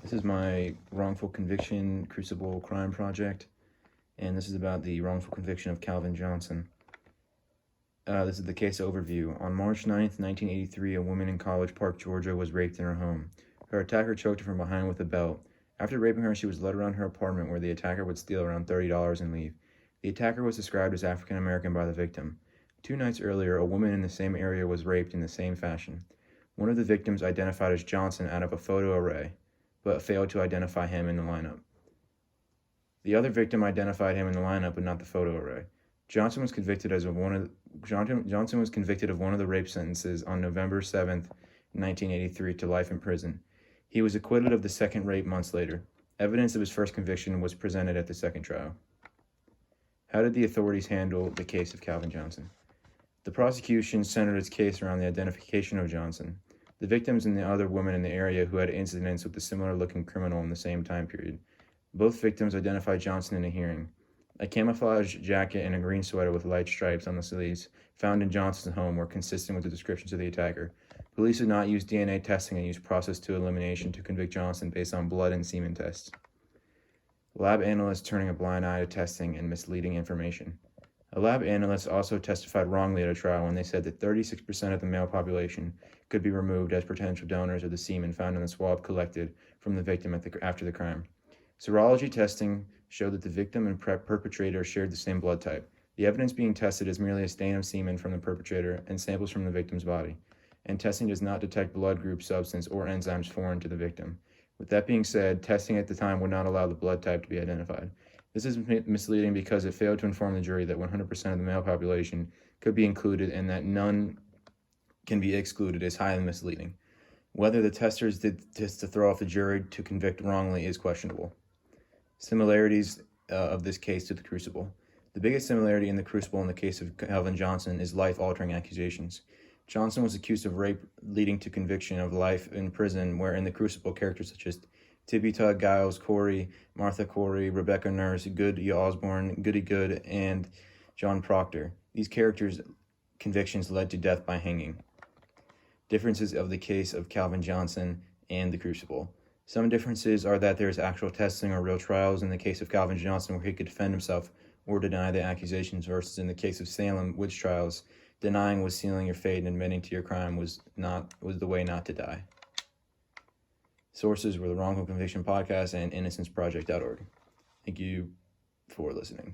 This is my wrongful conviction crucible crime project, and this is about the wrongful conviction of Calvin Johnson. This is the case overview. On March 9th, 1983, a woman in College Park, Georgia was raped in her home. Her attacker choked her from behind with a belt. After raping her, she was led around her apartment where the attacker would steal around $30 and leave. The attacker was described as African American by the victim. 2 nights earlier, a woman in the same area was raped in the same fashion. One of the victims identified as Johnson out of a photo array, but failed to identify him in the lineup. The other victim identified him in the lineup, but not the photo array. Johnson was convicted of one of the rape sentences on November 7th, 1983 to life in prison. He was acquitted of the second rape months later. Evidence of his first conviction was presented at the second trial. How did the authorities handle the case of Calvin Johnson? The prosecution centered its case around the identification of Johnson, the victims and the other women in the area who had incidents with a similar-looking criminal in the same time period. Both victims identified Johnson in a hearing. A camouflage jacket and a green sweater with light stripes on the sleeves found in Johnson's home were consistent with the descriptions of the attacker. Police did not use DNA testing and used process to elimination to convict Johnson based on blood and semen tests. Lab analysts turning a blind eye to testing and misleading information. A lab analyst also testified wrongly at a trial when they said that 36% of the male population could be removed as potential donors of the semen found in the swab collected from the victim after the crime. Serology testing showed that the victim and perpetrator shared the same blood type. The evidence being tested is merely a stain of semen from the perpetrator and samples from the victim's body, and testing does not detect blood group substance or enzymes foreign to the victim. With that being said, testing at the time would not allow the blood type to be identified. This is misleading because it failed to inform the jury that 100% of the male population could be included and that none can be excluded is highly misleading. Whether the testers did this to throw off the jury to convict wrongly is questionable. Similarities of this case to the crucible. The biggest similarity in the crucible in the case of Calvin Johnson is life-altering accusations. Johnson was accused of rape leading to conviction of life in prison, where in the crucible characters such as Tippy Tug, Giles Corey, Martha Corey, Rebecca Nurse, Goody Osborne, Goody Good, and John Proctor. These characters' convictions led to death by hanging. Differences of the case of Calvin Johnson and the crucible. Some differences are that there is actual testing or real trials in the case of Calvin Johnson where he could defend himself or deny the accusations, versus in the case of Salem witch trials, denying was sealing your fate and admitting to your crime was the way not to die. Sources were the Wrongful Conviction Podcast and InnocenceProject.org. Thank you for listening.